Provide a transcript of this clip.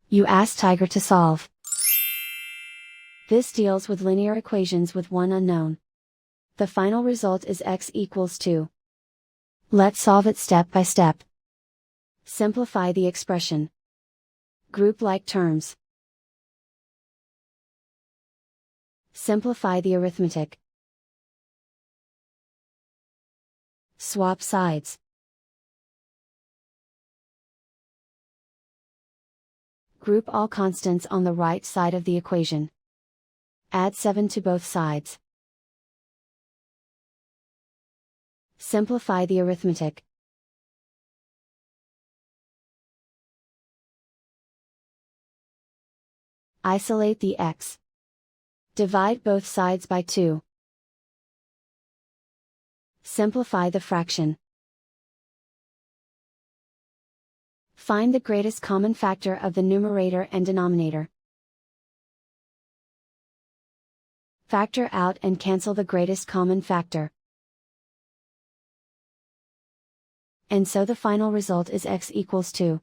You ask Tiger to solve. This deals with linear equations with one unknown. The final result is x equals 2. Let's solve it step by step. Simplify the expression. Group like terms. Simplify the arithmetic. Swap sides. Group all constants on the right side of the equation. Add 7 to both sides. Simplify the arithmetic. Isolate the x. Divide both sides by 2. Simplify the fraction. Find the greatest common factor of the numerator and denominator. Factor out and cancel the greatest common factor. And so the final result is x equals 2.